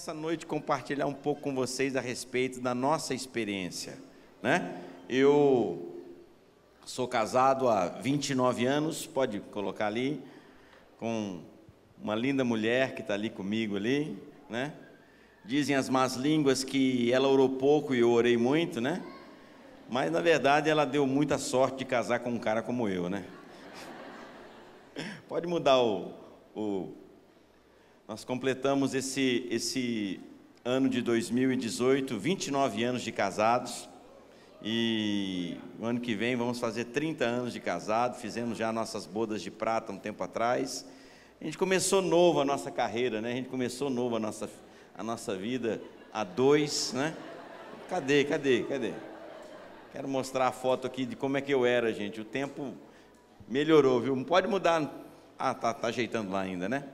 nessa noite compartilhar um pouco com vocês a respeito da nossa experiência, né? Eu sou casado há 29 anos, pode colocar ali, com uma linda mulher que está ali comigo ali, né? Dizem as más línguas que ela orou pouco e eu orei muito, né? Mas na verdade ela deu muita sorte de casar com um cara como eu, né? Pode mudar Nós completamos esse ano de 2018, 29 anos de casados, e o ano que vem vamos fazer 30 anos de casado. Fizemos já nossas bodas de prata um tempo atrás. A gente começou novo a nossa carreira, né? A gente começou novo a nossa vida a dois, né? Cadê? Quero mostrar a foto aqui de como é que eu era, gente. O tempo melhorou, viu? Não pode mudar. Ah, tá ajeitando lá ainda, né?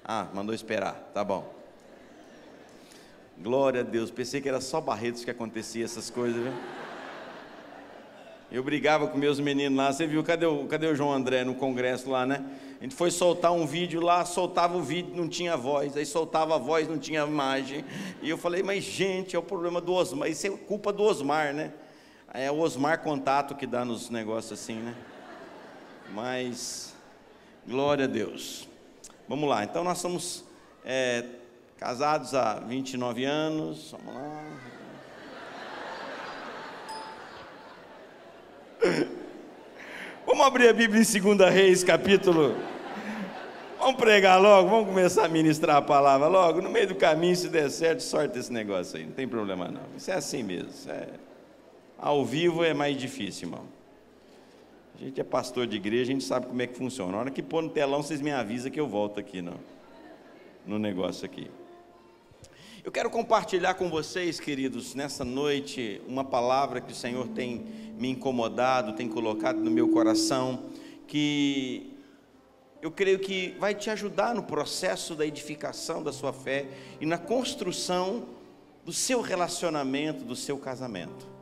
Ah, mandou esperar, tá bom. Glória a Deus, pensei que era só Barretos que acontecia essas coisas, viu? Eu brigava com meus meninos lá, você viu, cadê o João André no congresso lá, né? A gente foi soltar um vídeo lá, soltava o vídeo, não tinha voz, aí soltava a voz, não tinha imagem, e eu falei, mas gente, é o problema do Osmar, isso é culpa do Osmar, né? É o Osmar Contato que dá nos negócios assim, né? Mas, glória a Deus. Vamos lá, então nós somos casados há 29 anos, vamos lá. Vamos abrir a Bíblia em 2 Reis, capítulo. Vamos pregar logo, vamos começar a ministrar a palavra logo. No meio do caminho, se der certo, sorte esse negócio aí, não tem problema não. Isso é assim mesmo, ao vivo é mais difícil, irmão. A gente é pastor de igreja, a gente sabe como é que funciona. Na hora que pôr no telão, vocês me avisam que eu volto aqui no negócio aqui. Eu quero compartilhar com vocês, queridos, nessa noite, uma palavra que o Senhor tem me incomodado, tem colocado no meu coração, que eu creio que vai te ajudar no processo da edificação da sua fé e na construção do seu relacionamento, do seu casamento,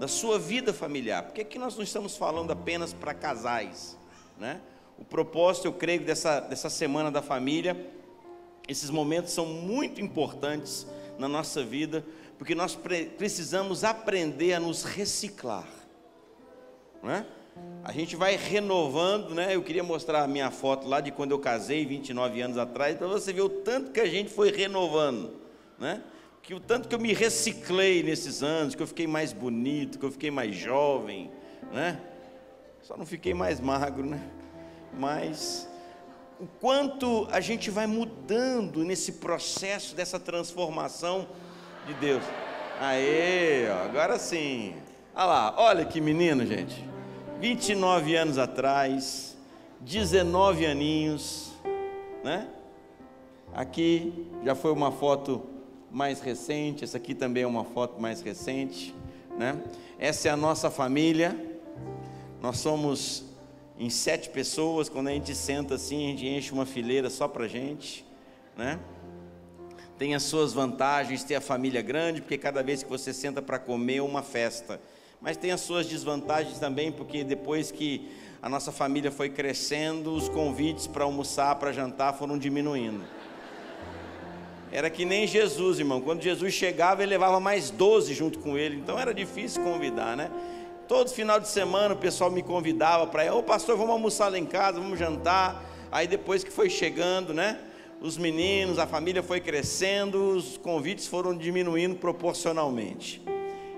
da sua vida familiar, porque aqui nós não estamos falando apenas para casais, né? O propósito, eu creio, dessa semana da família, esses momentos são muito importantes na nossa vida, porque nós precisamos aprender a nos reciclar, né? A gente vai renovando, né? Eu queria mostrar a minha foto lá de quando eu casei, 29 anos atrás, para você ver o tanto que a gente foi renovando, né? Que o tanto que eu me reciclei nesses anos, que eu fiquei mais bonito, que eu fiquei mais jovem, né? Só não fiquei mais magro, né? Mas o quanto a gente vai mudando nesse processo dessa transformação de Deus. Aê, ó, agora sim. Olha lá, olha que menino, gente. 29 anos atrás, 19 aninhos, né? Aqui já foi uma foto mais recente, essa aqui também é uma foto mais recente, né? Essa é a nossa família. Nós somos em 7 pessoas. Quando a gente senta assim, a gente enche uma fileira só pra gente, né? Tem as suas vantagens ter a família grande, porque cada vez que você senta para comer é uma festa, mas tem as suas desvantagens também, porque depois que a nossa família foi crescendo, os convites para almoçar, para jantar foram diminuindo. Era que nem Jesus, irmão. Quando Jesus chegava, ele levava mais 12 junto com ele. Então era difícil convidar, né? Todo final de semana o pessoal me convidava para ir. Ô pastor, vamos almoçar lá em casa, vamos jantar. Aí depois que foi chegando, né? Os meninos, a família foi crescendo, os convites foram diminuindo proporcionalmente.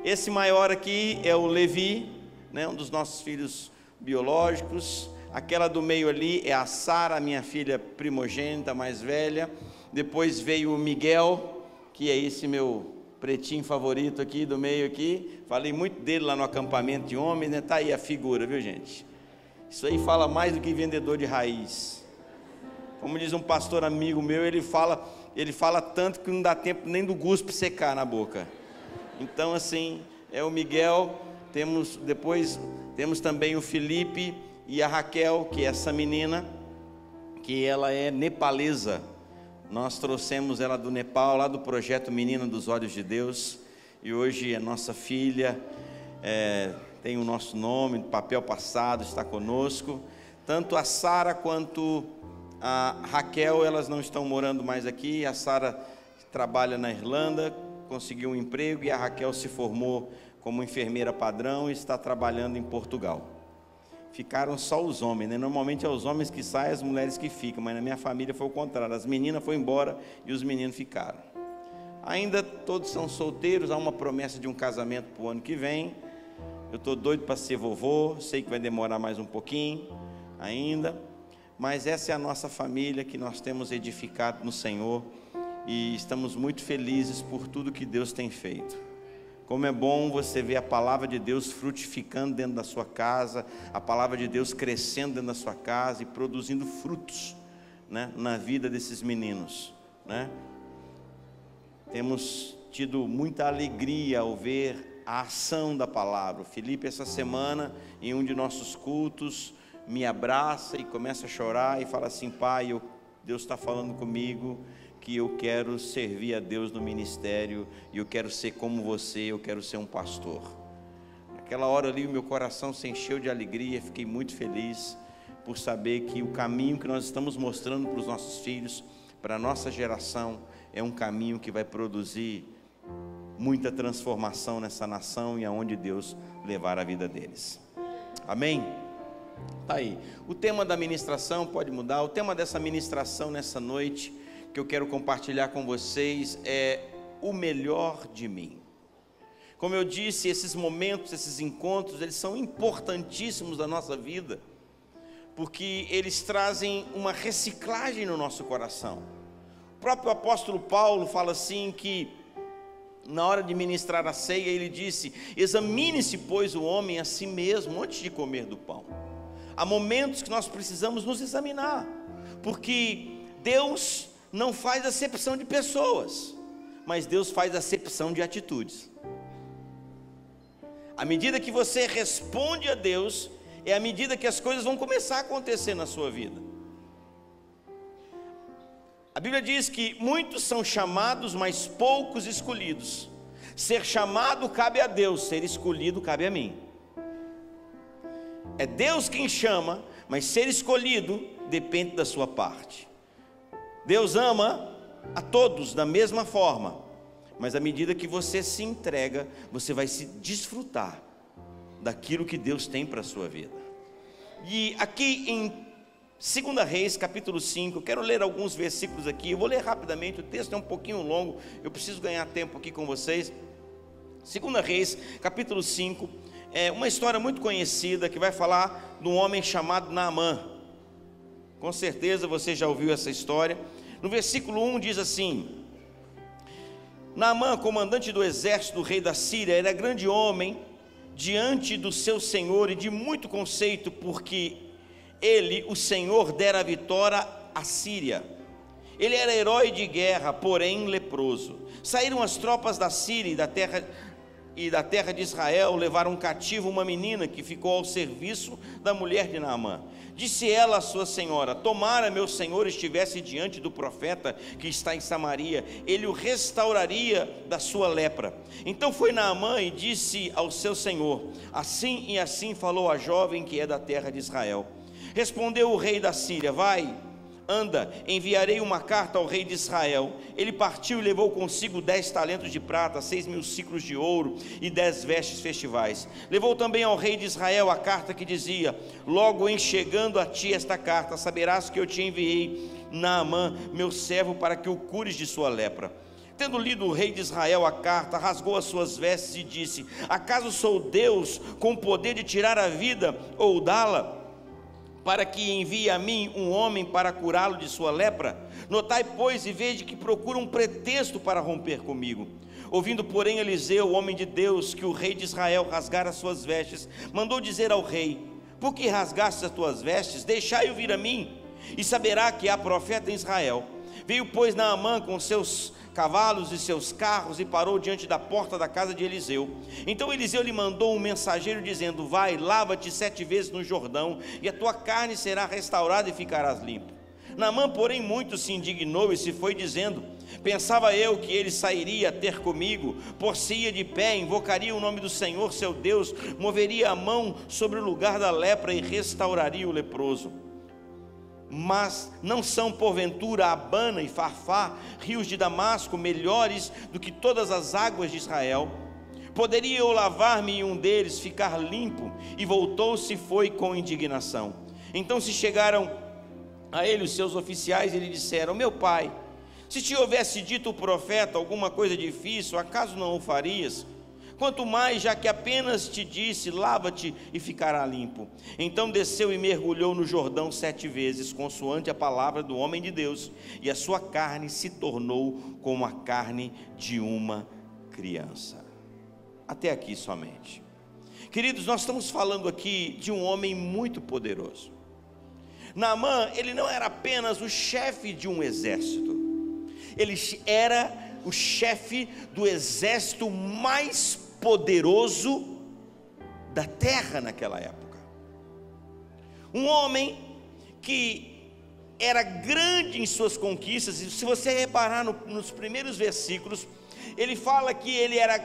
Esse maior aqui é o Levi, né? Um dos nossos filhos biológicos. Aquela do meio ali é a Sara, minha filha primogênita, mais velha. Depois veio o Miguel, que é esse meu pretinho favorito aqui, do meio aqui. Falei muito dele lá no acampamento de homens, né? Tá aí a figura, viu, gente? Isso aí fala mais do que vendedor de raiz. Como diz um pastor amigo meu, ele fala tanto que não dá tempo nem do guspe secar na boca. Então, assim, é o Miguel. Depois temos também o Felipe e a Raquel, que é essa menina, que ela é nepalesa. Nós trouxemos ela do Nepal, lá do projeto Menina dos Olhos de Deus, e hoje a nossa filha tem o nosso nome, papel passado, está conosco. Tanto a Sara quanto a Raquel, elas não estão morando mais aqui. A Sara trabalha na Irlanda, conseguiu um emprego, e a Raquel se formou como enfermeira padrão e está trabalhando em Portugal. Ficaram só os homens, né? Normalmente é os homens que saem, as mulheres que ficam, mas na minha família foi o contrário, as meninas foram embora e os meninos ficaram. Ainda todos são solteiros, há uma promessa de um casamento para o ano que vem. Eu estou doido para ser vovô, sei que vai demorar mais um pouquinho ainda, mas essa é a nossa família que nós temos edificado no Senhor, e estamos muito felizes por tudo que Deus tem feito. Como é bom você ver a palavra de Deus frutificando dentro da sua casa, a palavra de Deus crescendo dentro da sua casa e produzindo frutos, né, na vida desses meninos, né? Temos tido muita alegria ao ver a ação da palavra. O Felipe, essa semana, em um de nossos cultos, me abraça e começa a chorar e fala assim: pai, Deus está falando comigo que eu quero servir a Deus no ministério, e eu quero ser como você, eu quero ser um pastor. Naquela hora ali o meu coração se encheu de alegria, fiquei muito feliz por saber que o caminho que nós estamos mostrando para os nossos filhos, para a nossa geração, é um caminho que vai produzir muita transformação nessa nação e aonde Deus levar a vida deles. Amém? Está aí. O tema da ministração pode mudar. O tema dessa ministração nessa noite que eu quero compartilhar com vocês é o melhor de mim. Como eu disse, esses momentos, esses encontros, eles são importantíssimos da nossa vida, porque eles trazem uma reciclagem no nosso coração. O próprio apóstolo Paulo fala assim que, na hora de ministrar a ceia, ele disse: examine-se, pois, o homem a si mesmo antes de comer do pão. Há momentos que nós precisamos nos examinar, porque Deus não faz acepção de pessoas, mas Deus faz acepção de atitudes. À medida que você responde a Deus, é à medida que as coisas vão começar a acontecer na sua vida. A Bíblia diz que muitos são chamados, mas poucos escolhidos. Ser chamado cabe a Deus, ser escolhido cabe a mim. É Deus quem chama, mas ser escolhido depende da sua parte. Deus ama a todos da mesma forma, mas à medida que você se entrega, você vai se desfrutar daquilo que Deus tem para a sua vida. E aqui em 2 Reis, capítulo 5, eu quero ler alguns versículos aqui. Eu vou ler rapidamente, o texto é um pouquinho longo, eu preciso ganhar tempo aqui com vocês. 2 Reis, capítulo 5, é uma história muito conhecida que vai falar de um homem chamado Naamã. Com certeza você já ouviu essa história. No versículo 1 diz assim: Naamã, comandante do exército do rei da Síria, era grande homem diante do seu senhor e de muito conceito, porque ele, o Senhor, dera a vitória à Síria. Ele era herói de guerra, porém leproso. Saíram as tropas da Síria e da terra de Israel, levaram cativo uma menina que ficou ao serviço da mulher de Naamã. Disse ela à sua senhora: tomara meu senhor estivesse diante do profeta que está em Samaria, ele o restauraria da sua lepra. Então foi Naamã e disse ao seu senhor: assim e assim falou a jovem que é da terra de Israel. Respondeu o rei da Síria: vai, anda, enviarei uma carta ao rei de Israel. Ele partiu e levou consigo 10 talentos de prata, 6.000 siclos de ouro e 10 vestes festivais. Levou também ao rei de Israel a carta que dizia: logo em chegando a ti esta carta, saberás que eu te enviei Naamã, meu servo, para que o cures de sua lepra. Tendo lido o rei de Israel a carta, rasgou as suas vestes e disse: acaso sou Deus com o poder de tirar a vida ou dá-la, para que envie a mim um homem para curá-lo de sua lepra? Notai, pois, e vede que procura um pretexto para romper comigo. Ouvindo, porém, Eliseu, o homem de Deus, que o rei de Israel rasgara as suas vestes, mandou dizer ao rei: por que rasgaste as tuas vestes? Deixai-o vir a mim, e saberá que há profeta em Israel. Veio, pois, Naamã com seus cavalos e seus carros, e parou diante da porta da casa de Eliseu. Então Eliseu lhe mandou um mensageiro dizendo: vai, lava-te 7 vezes no Jordão, e a tua carne será restaurada e ficarás limpo. Naamã, porém, muito se indignou e se foi dizendo: pensava eu que ele sairia a ter comigo, por-se-ia de pé, invocaria o nome do Senhor seu Deus, moveria a mão sobre o lugar da lepra e restauraria o leproso. Mas não são porventura Abana e Farfá, rios de Damasco, melhores do que todas as águas de Israel? Poderia eu lavar-me em um deles, ficar limpo? E voltou-se e foi com indignação. Então se chegaram a ele os seus oficiais e lhe disseram: meu pai, se te houvesse dito o profeta alguma coisa difícil, acaso não o farias? Quanto mais, já que apenas te disse: lava-te e ficará limpo. Então desceu e mergulhou no Jordão 7 vezes, consoante a palavra do homem de Deus, e a sua carne se tornou como a carne de uma criança. Até aqui somente. Queridos, nós estamos falando aqui de um homem muito poderoso. Naamã, ele não era apenas o chefe de um exército, ele era o chefe do exército mais poderoso da terra naquela época. Um homem que era grande em suas conquistas. E se você reparar nos primeiros versículos, ele fala que ele era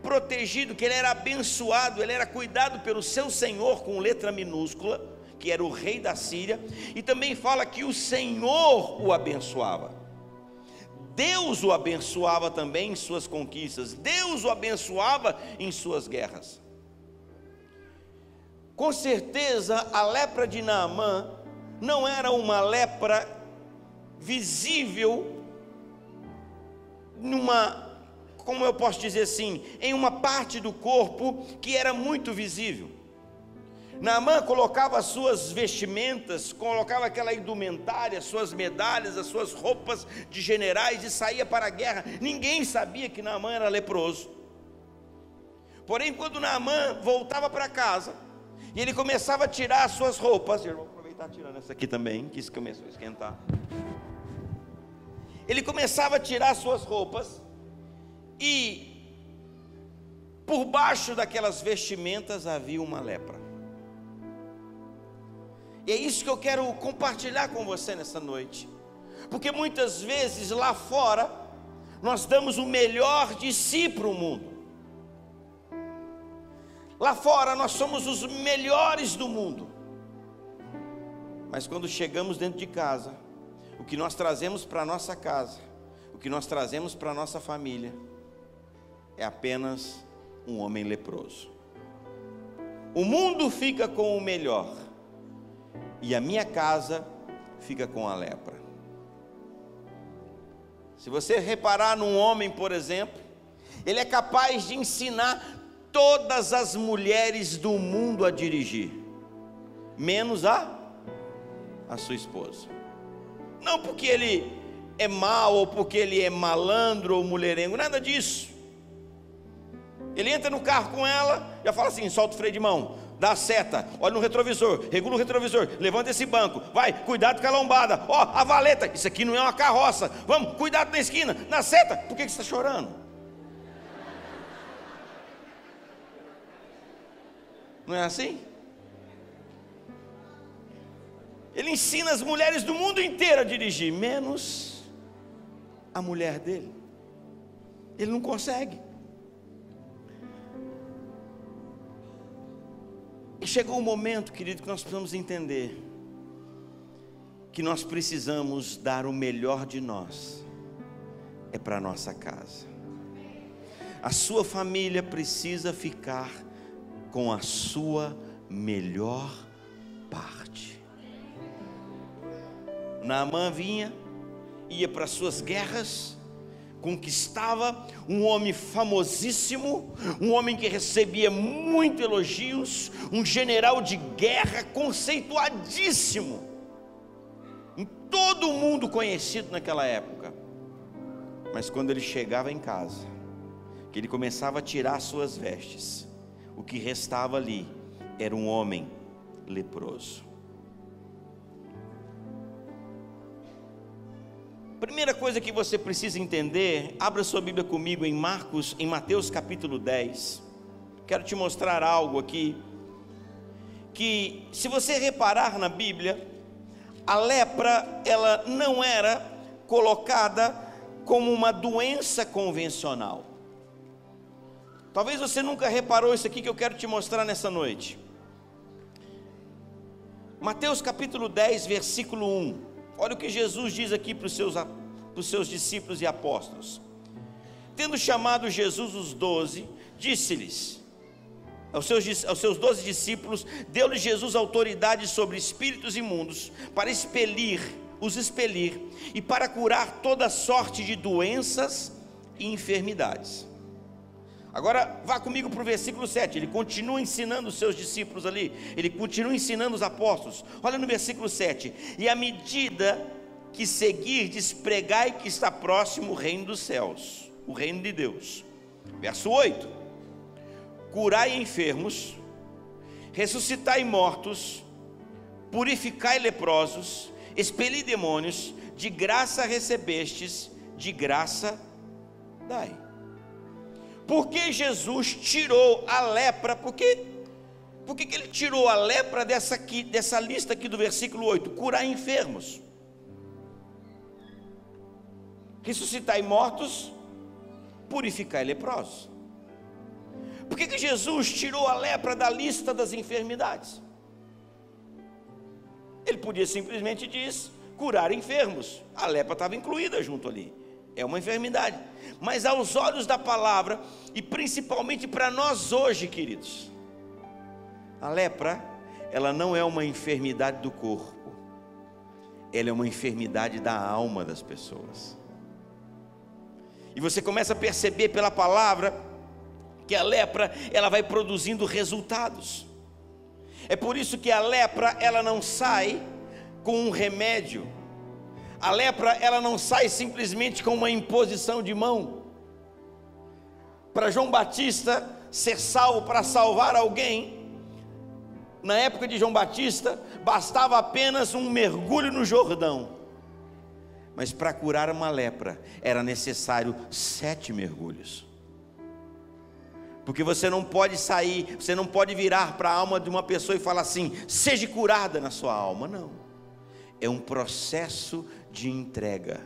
protegido, que ele era abençoado, ele era cuidado pelo seu Senhor, com letra minúscula, que era o rei da Síria. E também fala que o Senhor o abençoava. Deus o abençoava também em suas conquistas, Deus o abençoava em suas guerras. Com certeza a lepra de Naamã não era uma lepra visível como eu posso dizer assim, em uma parte do corpo que era muito visível. Naamã colocava as suas vestimentas, colocava aquela indumentária, as suas medalhas, as suas roupas de generais e saía para a guerra. Ninguém sabia que Naamã era leproso. Porém, quando Naamã voltava para casa e ele começava a tirar as suas roupas, eu vou aproveitar tirando essa aqui também, que isso começou a esquentar. Ele começava a tirar as suas roupas e por baixo daquelas vestimentas havia uma lepra. E é isso que eu quero compartilhar com você nessa noite, porque muitas vezes lá fora nós damos o melhor de si para o mundo. Lá fora nós somos os melhores do mundo, mas quando chegamos dentro de casa, o que nós trazemos para a nossa casa, o que nós trazemos para a nossa família, é apenas um homem leproso. O mundo fica com o melhor, e a minha casa fica com a lepra. Se você reparar num homem, por exemplo, ele é capaz de ensinar todas as mulheres do mundo a dirigir, menos a sua esposa. Não porque ele é mau, ou porque ele é malandro ou mulherengo, nada disso. Ele entra no carro com ela, já fala assim: solta o freio de mão, dá a seta, olha no retrovisor, regula o retrovisor, levanta esse banco, vai, cuidado com a lombada, ó, a valeta, isso aqui não é uma carroça, vamos, cuidado na esquina, na seta. Por que você está chorando? Não é assim? Ele ensina as mulheres do mundo inteiro a dirigir, menos a mulher dele. Ele não consegue. E chegou um momento, querido, que nós precisamos entender que nós precisamos dar o melhor de nós, é para a nossa casa. A sua família precisa ficar com a sua melhor parte. Naamã vinha, ia para suas guerras, conquistava, um homem famosíssimo, um homem que recebia muito elogios, um general de guerra conceituadíssimo, em todo o mundo conhecido naquela época. Mas quando ele chegava em casa, que ele começava a tirar suas vestes, o que restava ali era um homem leproso. Primeira coisa que você precisa entender, abra sua Bíblia comigo em Mateus capítulo 10. Quero te mostrar algo aqui, que se você reparar na Bíblia, a lepra, ela não era colocada como uma doença convencional. Talvez você nunca reparou isso aqui que eu quero te mostrar nessa noite. Mateus capítulo 10, versículo 1. Olha o que Jesus diz aqui para os seus discípulos e apóstolos. Tendo chamado Jesus os 12, disse-lhes, aos seus 12 discípulos, deu-lhes Jesus autoridade sobre espíritos imundos, para os expelir, e para curar toda sorte de doenças e enfermidades. Agora vá comigo para o versículo 7, ele continua ensinando os seus discípulos ali, ele continua ensinando os apóstolos. Olha no versículo 7, e à medida que seguirdes, pregai que está próximo o reino dos céus, o reino de Deus. Verso 8, curai enfermos, ressuscitai mortos, purificai leprosos, expeli demônios, de graça recebestes, de graça dai. Por que Jesus tirou a lepra? Por que ele tirou a lepra dessa lista aqui do versículo 8? Curar enfermos, ressuscitai mortos, purificai leprosos. Por que Jesus tirou a lepra da lista das enfermidades? Ele podia simplesmente dizer, curar enfermos. A lepra estava incluída junto ali. É uma enfermidade. Mas aos olhos da palavra, e principalmente para nós hoje, queridos, a lepra, ela não é uma enfermidade do corpo, ela é uma enfermidade da alma das pessoas. E você começa a perceber pela palavra que a lepra, ela vai produzindo resultados. É por isso que a lepra, ela não sai com um remédio. A lepra, ela não sai simplesmente com uma imposição de mão. Para João Batista ser salvo, para salvar alguém, na época de João Batista, bastava apenas um mergulho no Jordão. Mas para curar uma lepra, era necessário 7 mergulhos. Porque você não pode sair, você não pode virar para a alma de uma pessoa e falar assim, seja curada na sua alma, não. É um processo de entrega.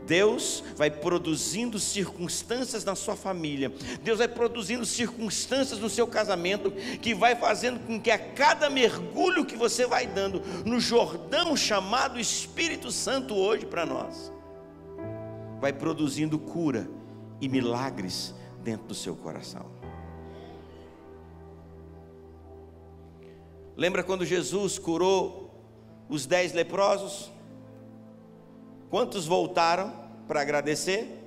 Deus vai produzindo circunstâncias na sua família, Deus vai produzindo circunstâncias no seu casamento, que vai fazendo com que a cada mergulho que você vai dando no Jordão chamado Espírito Santo hoje para nós, vai produzindo cura e milagres dentro do seu coração. Lembra quando Jesus curou os 10 leprosos? Quantos voltaram para agradecer?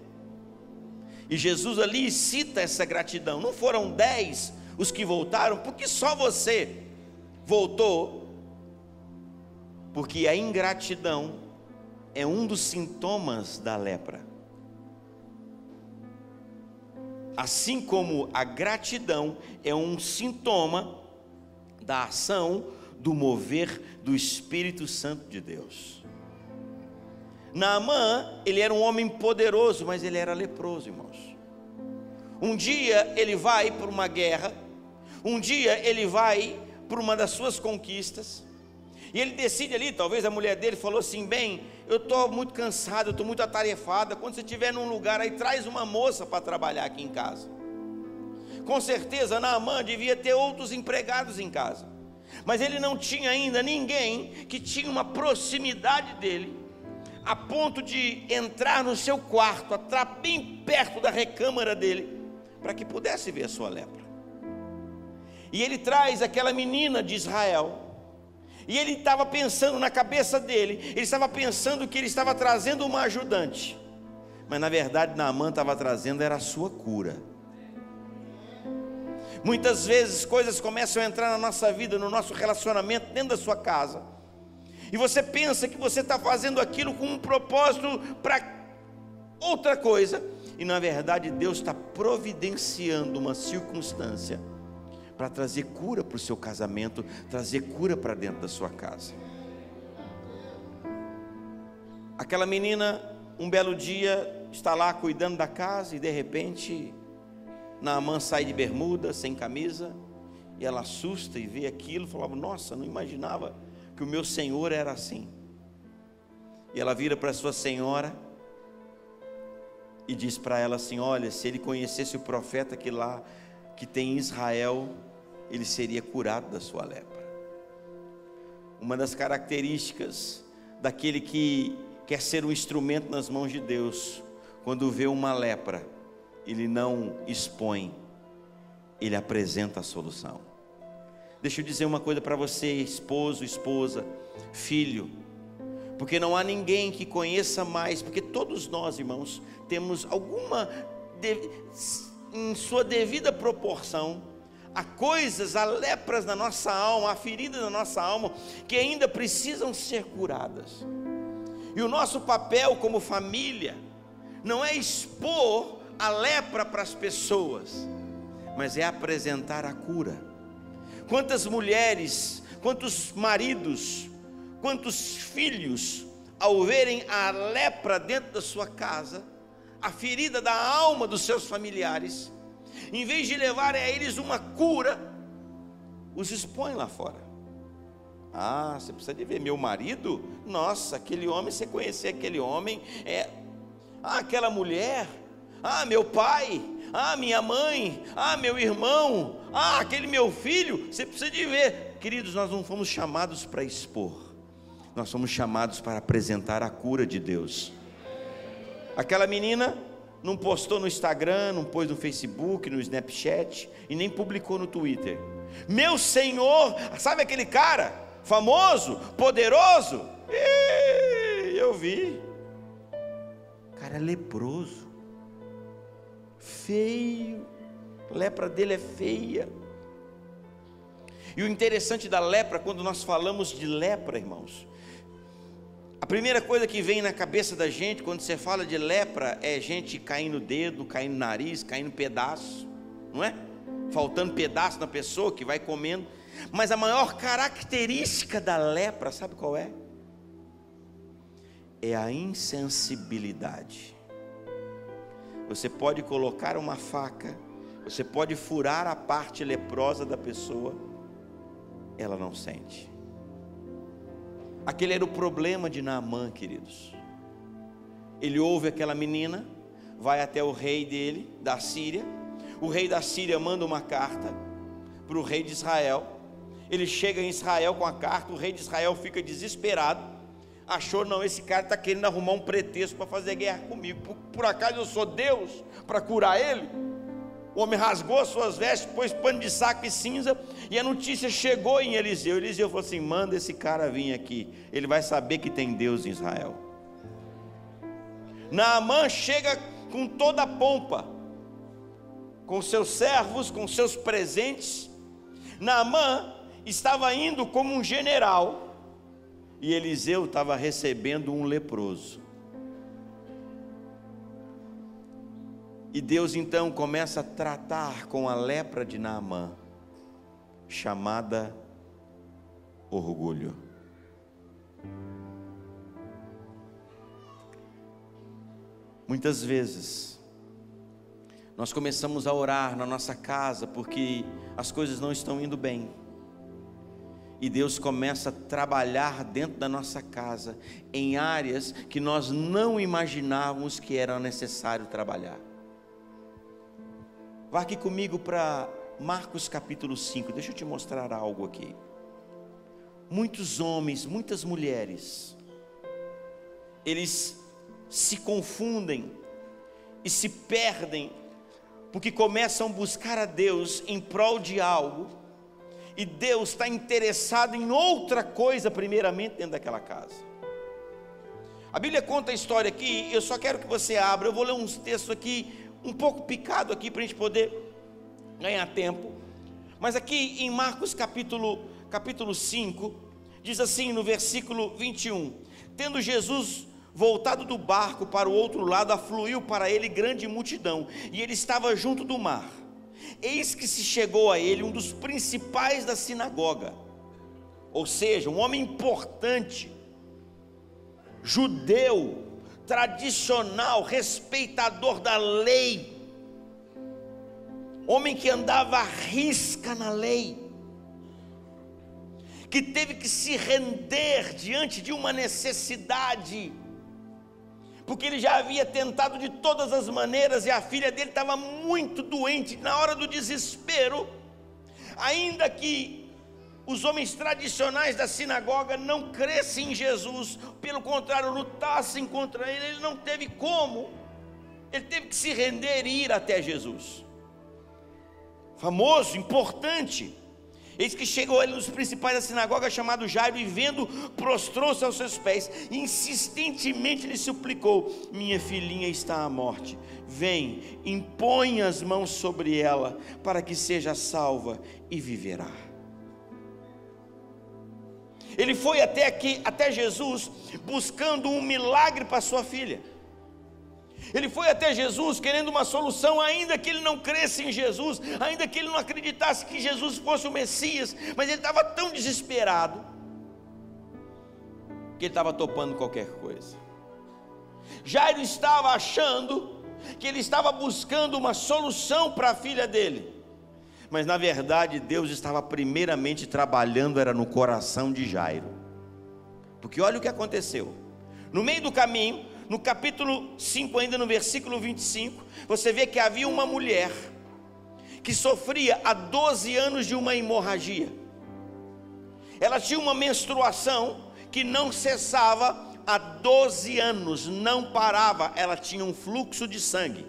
E Jesus ali cita essa gratidão. Não foram 10 os que voltaram, porque só você voltou? Porque a ingratidão é um dos sintomas da lepra. Assim como a gratidão é um sintoma da ação, do mover do Espírito Santo de Deus. Naamã, ele era um homem poderoso, mas ele era leproso, irmãos. Um dia ele vai para uma guerra, um dia ele vai para uma das suas conquistas, e ele decide ali, talvez a mulher dele falou assim, bem, eu estou muito cansado, eu estou muito atarefada, quando você estiver num lugar aí, traz uma moça para trabalhar aqui em casa. Com certeza Naamã devia ter outros empregados em casa, mas ele não tinha ainda ninguém que tinha uma proximidade dele, a ponto de entrar no seu quarto, entrar bem perto da recâmara dele, para que pudesse ver a sua lepra. E ele traz aquela menina de Israel, e ele estava pensando na cabeça dele, ele estava pensando que ele estava trazendo uma ajudante, mas na verdade Naamã estava trazendo era a sua cura. Muitas vezes coisas começam a entrar na nossa vida, no nosso relacionamento, dentro da sua casa, e você pensa que você está fazendo aquilo com um propósito para outra coisa, e na verdade Deus está providenciando uma circunstância para trazer cura para o seu casamento, trazer cura para dentro da sua casa. Aquela menina, um belo dia, está lá cuidando da casa, e de repente Naamã sai de bermuda, sem camisa, e ela assusta e vê aquilo, falava, nossa, não imaginava que o meu senhor era assim. E ela vira para sua senhora e diz para ela assim, olha, se ele conhecesse o profeta que tem em Israel, ele seria curado da sua lepra. Uma das características daquele que quer ser um instrumento nas mãos de Deus, quando vê uma lepra, ele não expõe, ele apresenta a solução. Deixa eu dizer uma coisa para você, esposo, esposa, filho, porque não há ninguém que conheça mais, porque todos nós, irmãos, temos alguma, em sua devida proporção, há coisas, há lepras na nossa alma, há feridas na nossa alma, que ainda precisam ser curadas. E o nosso papel como família, não é expor a lepra para as pessoas, mas é apresentar a cura. Quantas mulheres, quantos maridos, quantos filhos, ao verem a lepra dentro da sua casa, a ferida da alma dos seus familiares, em vez de levarem a eles uma cura, os expõem lá fora. Ah, você precisa de ver meu marido? Nossa, aquele homem, você conhecer aquele homem, aquela mulher, meu pai, minha mãe, meu irmão, aquele meu filho, você precisa de ver. Queridos, nós não fomos chamados para expor, nós somos chamados para apresentar a cura de Deus. Aquela menina não postou no Instagram, não pôs no Facebook, no Snapchat e nem publicou no Twitter. Meu Senhor, sabe aquele cara famoso, poderoso? Eu vi. O cara é leproso, feio, a lepra dele é feia. E o interessante da lepra, quando nós falamos de lepra, irmãos, a primeira coisa que vem na cabeça da gente quando você fala de lepra é gente caindo o dedo, caindo o nariz, caindo pedaço, não é? Faltando pedaço na pessoa que vai comendo. Mas a maior característica da lepra, sabe qual é? É a insensibilidade. Você pode colocar uma faca, você pode furar a parte leprosa da pessoa, ela não sente. Aquele era o problema de Naamã, queridos. Ele ouve aquela menina, vai até o rei dele, da Síria. O rei da Síria manda uma carta para o rei de Israel. Ele chega em Israel com a carta, o rei de Israel fica desesperado. Achou, não, esse cara está querendo arrumar um pretexto para fazer guerra comigo. Por acaso eu sou Deus para curar ele? O homem rasgou as suas vestes, pôs pano de saco e cinza, e a notícia chegou em Eliseu. Eliseu falou assim: manda esse cara vir aqui, ele vai saber que tem Deus em Israel. Naamã chega com toda a pompa, com seus servos, com seus presentes. Naamã estava indo como um general, e Eliseu estava recebendo um leproso. E Deus então começa a tratar com a lepra de Naamã, chamada orgulho. Muitas vezes nós começamos a orar na nossa casa porque as coisas não estão indo bem, e Deus começa a trabalhar dentro da nossa casa em áreas que nós não imaginávamos que era necessário trabalhar. Vá aqui comigo para Marcos capítulo 5, deixa eu te mostrar algo aqui. Muitos homens, muitas mulheres, eles se confundem e se perdem, porque começam a buscar a Deus em prol de algo, e Deus está interessado em outra coisa primeiramente dentro daquela casa. A Bíblia conta a história aqui, eu só quero que você abra, eu vou ler uns textos aqui, um pouco picado aqui, para a gente poder ganhar tempo. Mas aqui em Marcos capítulo 5, diz assim no versículo 21, tendo Jesus voltado do barco para o outro lado, afluiu para ele grande multidão, e ele estava junto do mar. Eis que se chegou a ele um dos principais da sinagoga, ou seja, um homem importante, judeu, tradicional, respeitador da lei, homem que andava à risca na lei, que teve que se render diante de uma necessidade, porque ele já havia tentado de todas as maneiras, e a filha dele estava muito doente. Na hora do desespero, ainda que os homens tradicionais da sinagoga não crescem em Jesus, pelo contrário, lutassem contra ele, ele não teve como, ele teve que se render e ir até Jesus. Famoso, importante. Eis que chegou ele dos principais da sinagoga, chamado Jairo, e vendo, prostrou-se aos seus pés, e insistentemente lhe suplicou: minha filhinha está à morte, vem, impõe as mãos sobre ela, para que seja salva e viverá. Ele foi até Jesus, buscando um milagre para sua filha. Ele foi até Jesus querendo uma solução, ainda que ele não cresça em Jesus, ainda que ele não acreditasse que Jesus fosse o Messias, mas ele estava tão desesperado, que ele estava topando qualquer coisa. Jairo estava achando que ele estava buscando uma solução para a filha dele, mas na verdade Deus estava primeiramente trabalhando, era no coração de Jairo. Porque olha o que aconteceu, no meio do caminho, no capítulo 5, ainda no versículo 25, você vê que havia uma mulher que sofria há 12 anos de uma hemorragia. Ela tinha uma menstruação que não cessava há 12 anos, não parava, ela tinha um fluxo de sangue.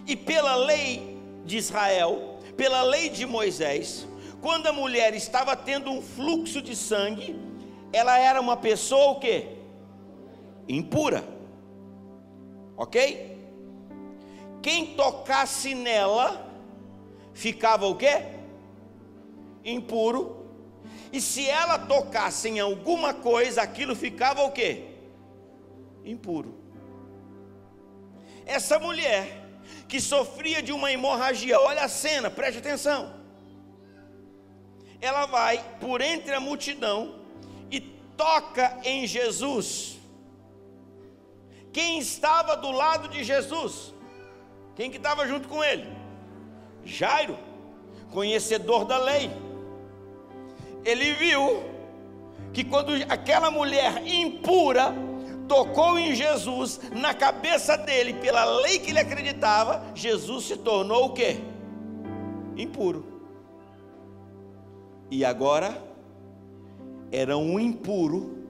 E pela lei de Israel, pela lei de Moisés, quando a mulher estava tendo um fluxo de sangue, ela era uma pessoa o quê? Impura. Ok? Quem tocasse nela ficava o quê? Impuro. E se ela tocasse em alguma coisa, aquilo ficava o quê? Impuro. Essa mulher que sofria de uma hemorragia, olha a cena, preste atenção. Ela vai por entre a multidão e toca em Jesus. Quem estava do lado de Jesus? Quem que estava junto com ele? Jairo, conhecedor da lei. Ele viu que quando aquela mulher impura tocou em Jesus, na cabeça dele, pela lei que ele acreditava, Jesus se tornou o quê? Impuro. E agora era um impuro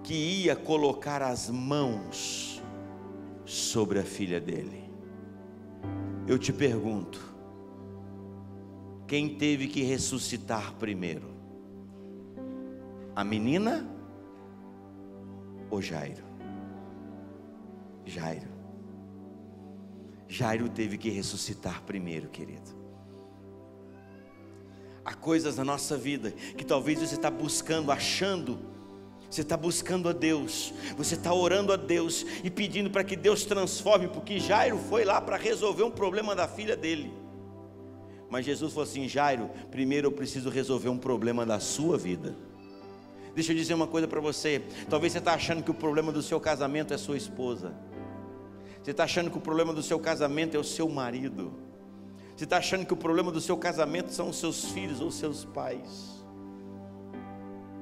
que ia colocar as mãos sobre a filha dele. Eu te pergunto, quem teve que ressuscitar primeiro? A menina ou Jairo? Jairo teve que ressuscitar primeiro, querido. Há coisas na nossa vida que talvez você está buscando, achando, você está buscando a Deus, você está orando a Deus e pedindo para que Deus transforme, porque Jairo foi lá para resolver um problema da filha dele. Mas Jesus falou assim: Jairo, primeiro eu preciso resolver um problema da sua vida. Deixa eu dizer uma coisa para você. Talvez você está achando que o problema do seu casamento é sua esposa. Você está achando que o problema do seu casamento é o seu marido. Você está achando que o problema do seu casamento são os seus filhos ou seus pais.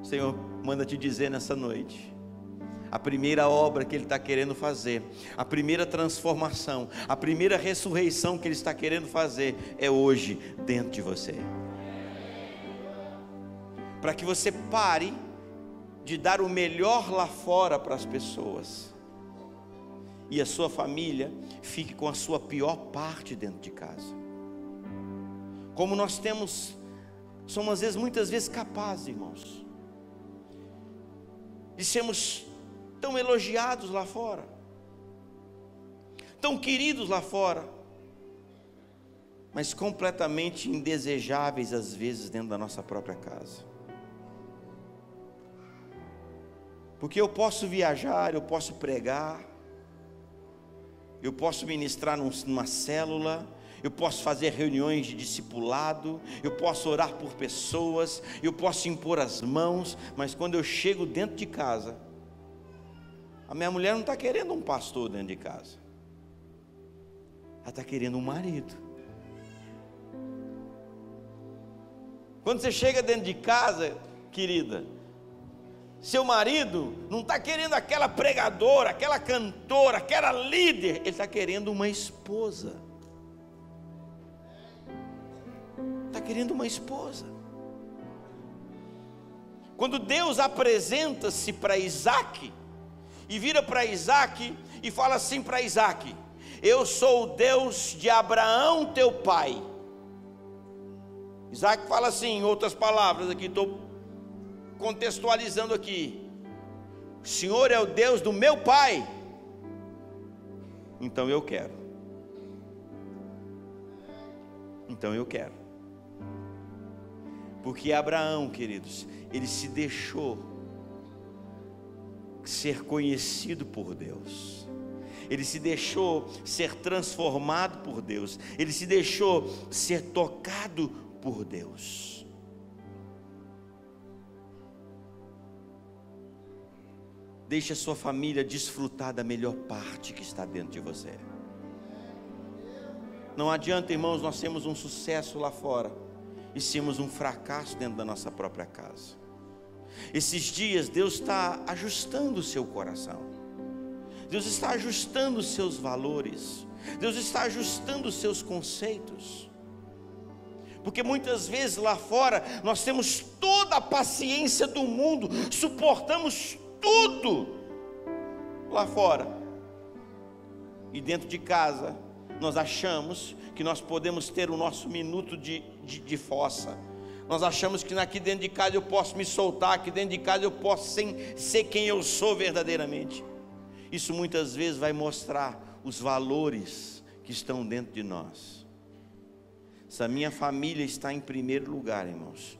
O Senhor manda te dizer nessa noite, a primeira obra que Ele está querendo fazer, a primeira transformação, a primeira ressurreição que Ele está querendo fazer é hoje dentro de você. Para que você pare de dar o melhor lá fora para as pessoas e a sua família fique com a sua pior parte dentro de casa. Como nós somos muitas vezes capazes, irmãos, de sermos tão elogiados lá fora, tão queridos lá fora, mas completamente indesejáveis às vezes dentro da nossa própria casa. Porque eu posso viajar, eu posso pregar, eu posso ministrar numa célula, eu posso fazer reuniões de discipulado, eu posso orar por pessoas, eu posso impor as mãos, mas quando eu chego dentro de casa, a minha mulher não está querendo um pastor dentro de casa, ela está querendo um marido. Quando você chega dentro de casa, querida, seu marido não está querendo aquela pregadora, aquela cantora, aquela líder, ele está querendo uma esposa. está querendo uma esposa. Quando Deus apresenta-se para Isaac, e vira para Isaac e fala assim para Isaac: eu sou o Deus de Abraão teu pai. Isaac fala assim, em outras palavras aqui, estou contextualizando aqui: o Senhor é o Deus do meu pai, então eu quero. Então eu quero. Porque Abraão, queridos, ele se deixou ser conhecido por Deus, ele se deixou ser transformado por Deus, ele se deixou ser tocado por Deus. Deixe a sua família desfrutar da melhor parte que está dentro de você. Não adianta, irmãos, nós temos um sucesso lá fora e sermos um fracasso dentro da nossa própria casa. Esses dias Deus está ajustando o seu coração, Deus está ajustando os seus valores, Deus está ajustando os seus conceitos. Porque muitas vezes lá fora nós temos toda a paciência do mundo, suportamos tudo lá fora, e dentro de casa nós achamos que nós podemos ter o nosso minuto de fossa. Nós achamos que aqui dentro de casa eu posso me soltar, aqui dentro de casa eu posso ser quem eu sou verdadeiramente. Isso muitas vezes vai mostrar os valores que estão dentro de nós. Se a minha família está em primeiro lugar, irmãos,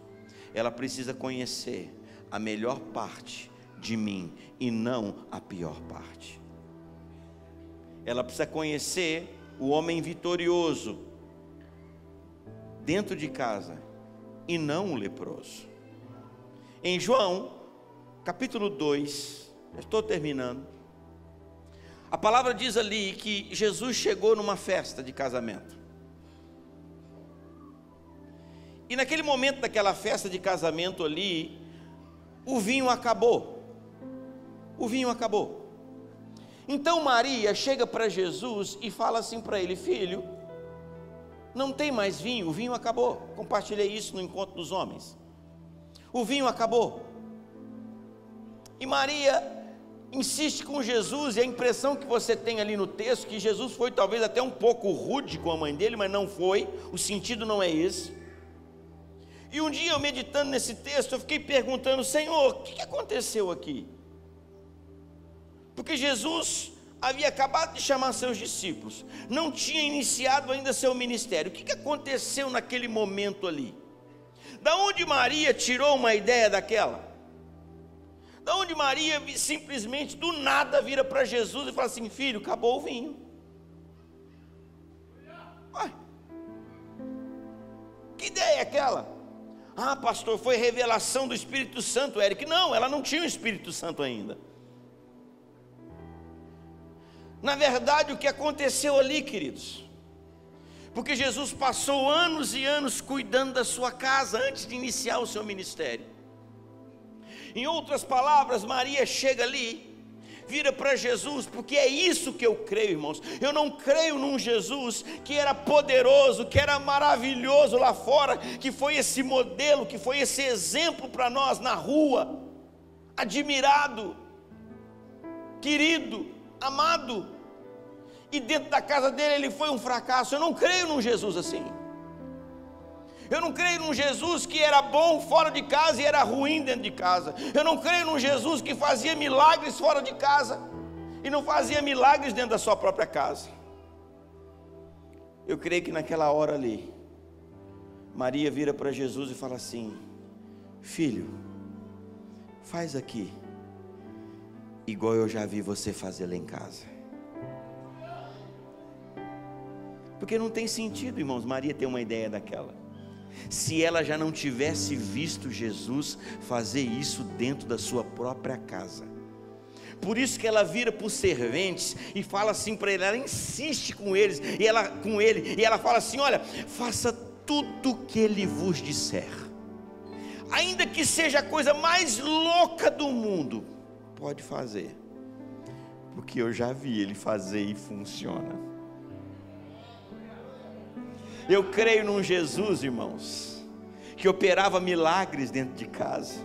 ela precisa conhecer a melhor parte de mim e não a pior parte. Ela precisa conhecer o homem vitorioso dentro de casa e não o leproso. Em João capítulo 2, estou terminando, a palavra diz ali que Jesus chegou numa festa de casamento, e naquele momento daquela festa de casamento ali, o vinho acabou. O vinho acabou. Então Maria chega para Jesus e fala assim para ele: filho, não tem mais vinho, o vinho acabou. Compartilhei isso no encontro dos homens. O vinho acabou. E Maria insiste com Jesus, e a impressão que você tem ali no texto, que Jesus foi talvez até um pouco rude com a mãe dele, mas não foi, o sentido não é esse. E um dia eu meditando nesse texto, eu fiquei perguntando: Senhor, o que aconteceu aqui? Porque Jesus havia acabado de chamar seus discípulos, não tinha iniciado ainda seu ministério. O que aconteceu naquele momento ali? Da onde Maria tirou uma ideia daquela? Da onde Maria simplesmente do nada vira para Jesus e fala assim: filho, acabou o vinho. Ué, que ideia é aquela? Ah, pastor, foi revelação do Espírito Santo, Eric. Não, ela não tinha o Espírito Santo ainda. Na verdade, o que aconteceu ali, queridos, porque Jesus passou anos e anos cuidando da sua casa antes de iniciar o seu ministério. Em outras palavras, Maria chega ali, vira para Jesus, porque é isso que eu creio, irmãos. Eu não creio num Jesus que era poderoso, que era maravilhoso lá fora, que foi esse modelo, que foi esse exemplo para nós na rua, admirado, querido, amado, e dentro da casa dele ele foi um fracasso. Eu não creio num Jesus assim. Eu não creio num Jesus que era bom fora de casa e era ruim dentro de casa. Eu não creio num Jesus que fazia milagres fora de casa e não fazia milagres dentro da sua própria casa. Eu creio que naquela hora ali, Maria vira para Jesus e fala assim: filho, faz aqui igual eu já vi você fazer lá em casa. Porque não tem sentido, irmãos, Maria ter uma ideia daquela, se ela já não tivesse visto Jesus fazer isso dentro da sua própria casa. Por isso que ela vira para os serventes e fala assim para ele, ela insiste com ele, e ela fala assim: olha, faça tudo o que ele vos disser, ainda que seja a coisa mais louca do mundo, pode fazer, porque eu já vi ele fazer e funciona. Eu creio num Jesus, irmãos, que operava milagres dentro de casa.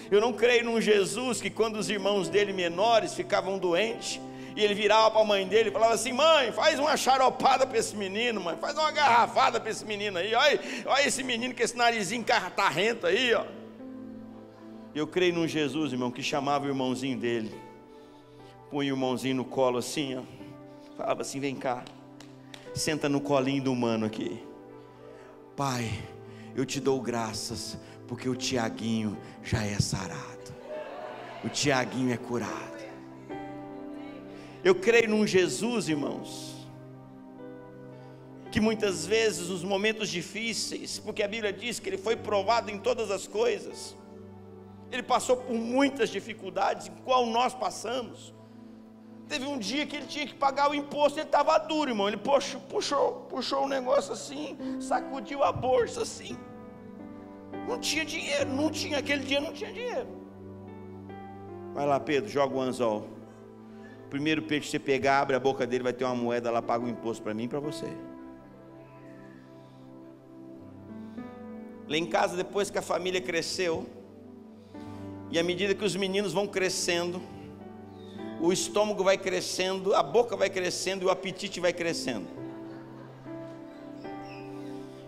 Eu não creio num Jesus que, quando os irmãos dele menores ficavam doentes, e ele virava para a mãe dele e falava assim: mãe, faz uma xaropada para esse menino, mãe, faz uma garrafada para esse menino aí, olha esse menino com esse narizinho cartarrento aí, ó. Eu creio num Jesus, irmão, que chamava o irmãozinho dele, punha o irmãozinho no colo assim, ó, falava assim: vem cá, senta no colinho do mano aqui. Pai, eu te dou graças, porque o Tiaguinho já é sarado, o Tiaguinho é curado. Eu creio num Jesus, irmãos, que muitas vezes nos momentos difíceis, porque a Bíblia diz que ele foi provado em todas as coisas, ele passou por muitas dificuldades, igual nós passamos. Teve um dia que ele tinha que pagar o imposto, ele estava duro, irmão, ele puxou o negócio assim, sacudiu a bolsa assim, não tinha dinheiro, aquele dia não tinha dinheiro. Vai lá, Pedro, joga o anzol. Primeiro peixe que você pegar, abre a boca dele, vai ter uma moeda lá, paga o imposto para mim e para você. Lá em casa, depois que a família cresceu, e à medida que os meninos vão crescendo, o estômago vai crescendo, a boca vai crescendo e o apetite vai crescendo.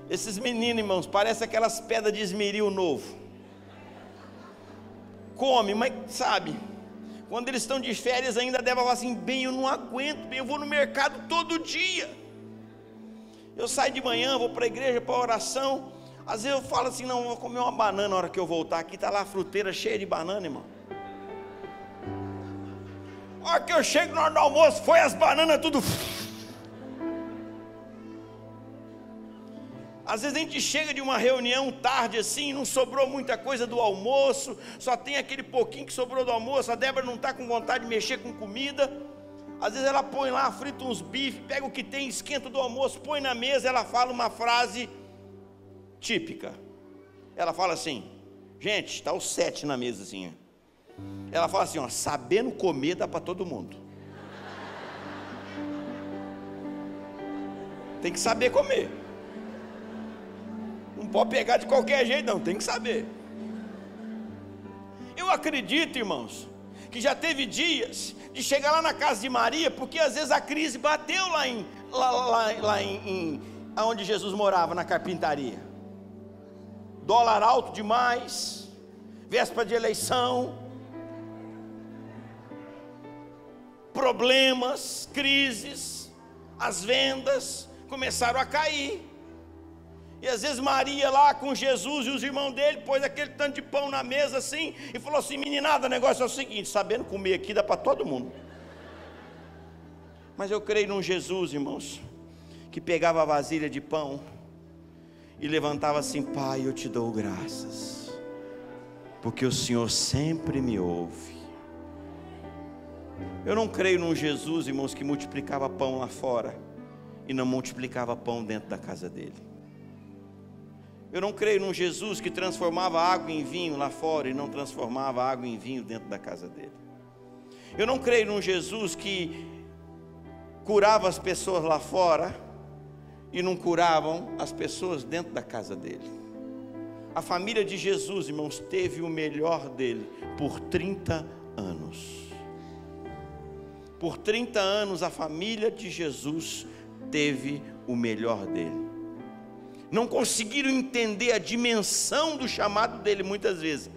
Esses meninos, irmãos, parecem aquelas pedras de esmeril novo. Come, mas sabe, quando eles estão de férias ainda devem falar assim: bem, eu não aguento, bem, eu vou no mercado todo dia, eu saio de manhã, vou para a igreja, para a oração, às vezes eu falo assim: não, vou comer uma banana na hora que eu voltar, aqui está lá a fruteira cheia de banana, irmão. A hora que eu chego na hora do almoço, foi as bananas tudo. Às vezes a gente chega de uma reunião tarde assim, não sobrou muita coisa do almoço, só tem aquele pouquinho que sobrou do almoço, a Débora não está com vontade de mexer com comida. Às vezes ela põe lá, frita uns bifes, pega o que tem, esquenta do almoço, põe na mesa, ela fala uma frase típica. Ela fala assim: gente, está os 7 na mesa assim. Ela fala assim: ó, sabendo comer dá para todo mundo. Tem que saber comer. Não pode pegar de qualquer jeito, não, tem que saber. Eu acredito, irmãos, que já teve dias de chegar lá na casa de Maria, porque às vezes a crise bateu lá em onde Jesus morava, na carpintaria. Dólar alto demais, véspera de eleição, problemas, crises, as vendas começaram a cair. E às vezes Maria lá com Jesus e os irmãos dele pôs aquele tanto de pão na mesa assim e falou assim: meninada, o negócio é o seguinte, sabendo comer aqui dá para todo mundo. Mas eu creio num Jesus, irmãos, que pegava a vasilha de pão e levantava assim: Pai, eu te dou graças, porque o Senhor sempre me ouve. Eu não creio num Jesus, irmãos, que multiplicava pão lá fora e não multiplicava pão dentro da casa dele. Eu não creio num Jesus que transformava água em vinho lá fora e não transformava água em vinho dentro da casa dele. Eu não creio num Jesus que curava as pessoas lá fora e não curavam as pessoas dentro da casa dele. A família de Jesus, irmãos, teve o melhor dele por 30 anos. Por 30 anos a família de Jesus teve o melhor dele. Não conseguiram entender a dimensão do chamado dele muitas vezes.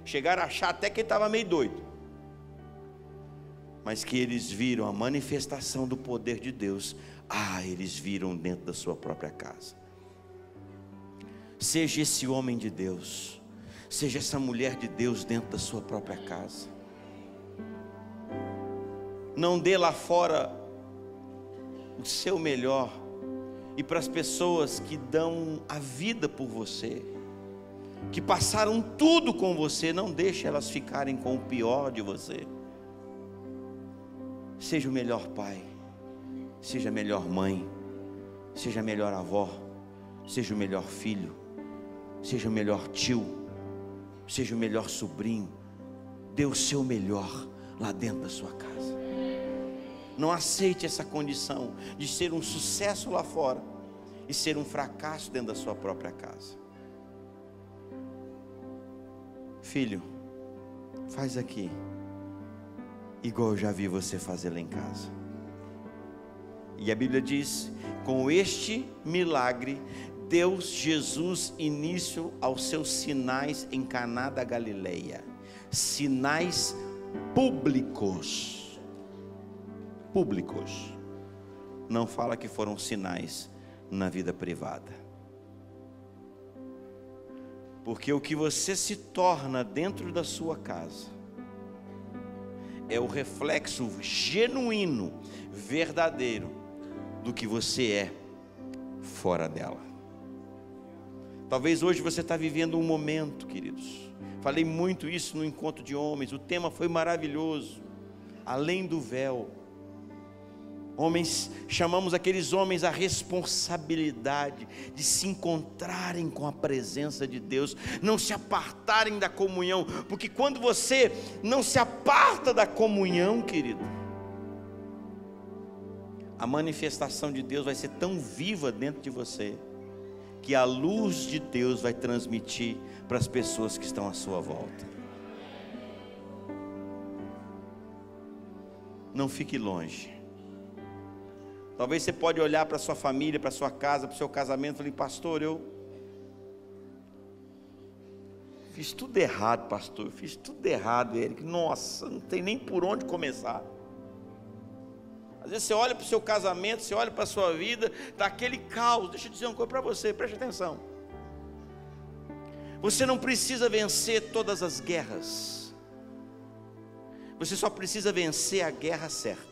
Chegaram a achar até que ele estava meio doido. Mas que eles viram a manifestação do poder de Deus. Eles viram dentro da sua própria casa. Seja esse homem de Deus, seja essa mulher de Deus dentro da sua própria casa. Não dê lá fora o seu melhor. E para as pessoas que dão a vida por você, que passaram tudo com você, não deixe elas ficarem com o pior de você. Seja o melhor pai, seja a melhor mãe, seja a melhor avó, seja o melhor filho, seja o melhor tio, seja o melhor sobrinho. Dê o seu melhor lá dentro da sua casa. Não aceite essa condição de ser um sucesso lá fora e ser um fracasso dentro da sua própria casa. filho, faz aqui, igual eu já vi você fazer lá em casa. E a Bíblia diz, com este milagre, deu Jesus início aos seus sinais em Caná da Galileia. Sinais públicos. Públicos. Não fala que foram sinais na vida privada. Porque o que você se torna dentro da sua casa é o reflexo genuíno, verdadeiro do que você é fora dela. Talvez hoje você está vivendo um momento, queridos. Falei muito isso no encontro de homens. O tema foi maravilhoso. Além do véu. Homens, chamamos aqueles homens à responsabilidade de se encontrarem com a presença de Deus, não se apartarem da comunhão, porque quando você não se aparta da comunhão, querido, a manifestação de Deus vai ser tão viva dentro de você, que a luz de Deus vai transmitir para as pessoas que estão à sua volta. Não fique longe. Talvez você pode olhar para a sua família, para a sua casa, para o seu casamento e falar, pastor, eu fiz tudo errado, pastor, eu fiz tudo errado, Eric, nossa, não tem nem por onde começar. Às vezes você olha para o seu casamento, você olha para a sua vida, está aquele caos. Deixa eu dizer uma coisa para você, preste atenção. Você não precisa vencer todas as guerras, você só precisa vencer a guerra certa.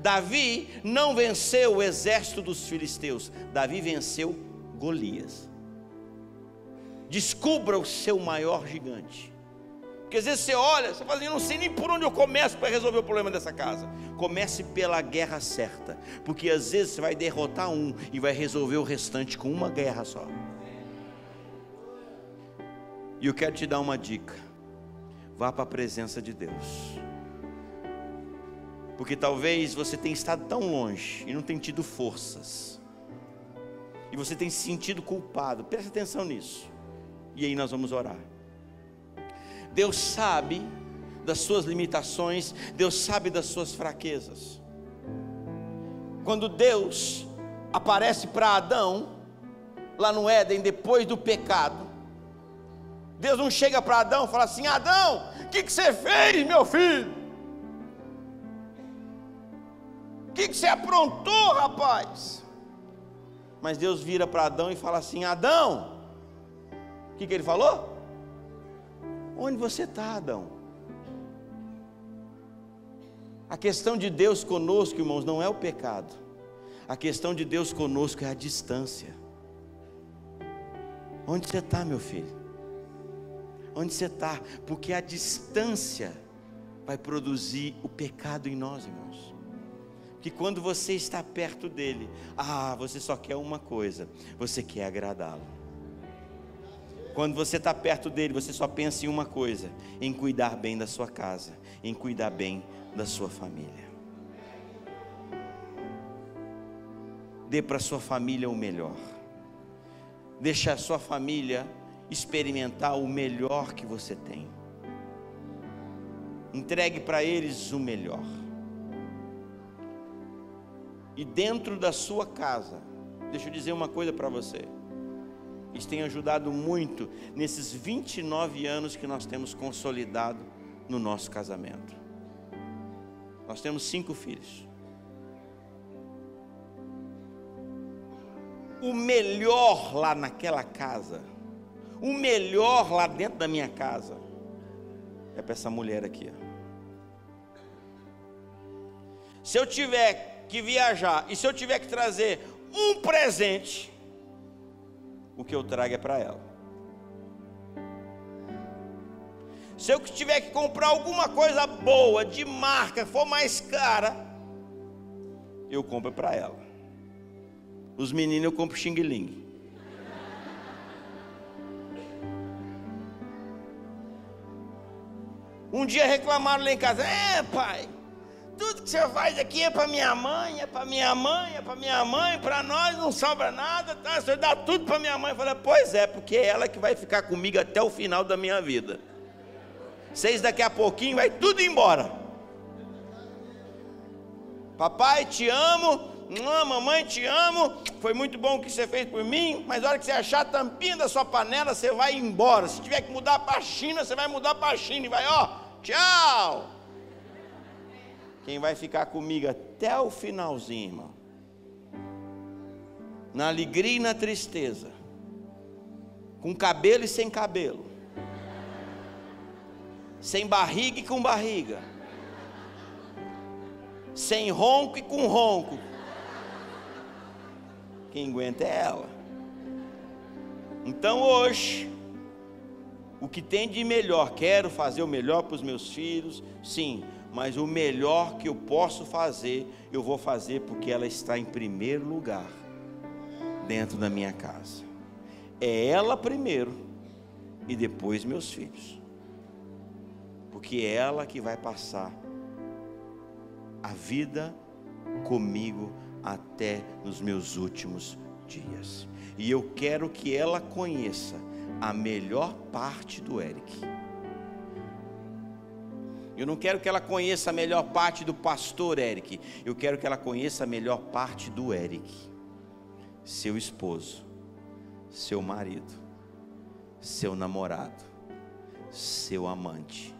Davi não venceu o exército dos filisteus, Davi venceu Golias. Descubra o seu maior gigante. Porque às vezes você olha, você fala assim, eu não sei nem por onde eu começo para resolver o problema dessa casa. Comece pela guerra certa, porque às vezes você vai derrotar um e vai resolver o restante com uma guerra só. E eu quero te dar uma dica: vá para a presença de Deus. Porque talvez você tenha estado tão longe e não tenha tido forças, e você tem se sentido culpado. Preste atenção nisso. E aí nós vamos orar. Deus sabe das suas limitações, Deus sabe das suas fraquezas. Quando Deus aparece para Adão, lá no Éden, depois do pecado, Deus não chega para Adão e fala assim, Adão, o que você fez, meu filho? O que você aprontou, rapaz? Mas Deus vira para Adão e fala assim, Adão, o que ele falou? Onde você está, Adão? A questão de Deus conosco, irmãos, não é o pecado. A questão de Deus conosco é a distância. Onde você está, meu filho? Onde você está? Porque a distância vai produzir o pecado em nós, irmãos. Que quando você está perto dele, você só quer uma coisa, você quer agradá-lo. Quando você está perto dele, você só pensa em uma coisa, em cuidar bem da sua casa, em cuidar bem da sua família. Dê para a sua família o melhor. Deixe a sua família experimentar o melhor que você tem. Entregue para eles o melhor. E dentro da sua casa, deixa eu dizer uma coisa para você. Isso tem ajudado muito nesses 29 anos que nós temos consolidado no nosso casamento. Nós temos 5 filhos. O melhor lá naquela casa, o melhor lá dentro da minha casa, é para essa mulher aqui, ó. Se eu tiver que viajar e se eu tiver que trazer um presente, o que eu trago é para ela. Se eu tiver que comprar alguma coisa boa, de marca, for mais cara, eu compro para ela. Os meninos eu compro xing-ling. Um dia reclamaram lá em casa, pai, tudo que você faz aqui é para minha mãe, é para minha mãe, é para minha mãe, para nós não sobra nada, tá? Você dá tudo para minha mãe. Eu falei, pois é, porque é ela que vai ficar comigo até o final da minha vida. Vocês daqui a pouquinho vai tudo embora. Papai, te amo. Mamãe, te amo. Foi muito bom o que você fez por mim. Mas na hora que você achar a tampinha da sua panela, você vai embora. Se tiver que mudar para a China, você vai mudar para a China. E vai, ó, tchau. Quem vai ficar comigo até o finalzinho, irmão, na alegria e na tristeza, com cabelo e sem cabelo, sem barriga e com barriga, sem ronco e com ronco, quem aguenta é ela. Então hoje, o que tem de melhor, quero fazer o melhor para os meus filhos, sim, mas o melhor que eu posso fazer, eu vou fazer porque ela está em primeiro lugar dentro da minha casa. É ela primeiro e depois meus filhos, porque é ela que vai passar a vida comigo até nos meus últimos dias. E eu quero que ela conheça a melhor parte do Eric. Eu não quero que ela conheça a melhor parte do pastor Eric. Eu quero que ela conheça a melhor parte do Eric. Seu esposo, seu marido, seu namorado, seu amante,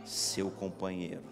seu companheiro,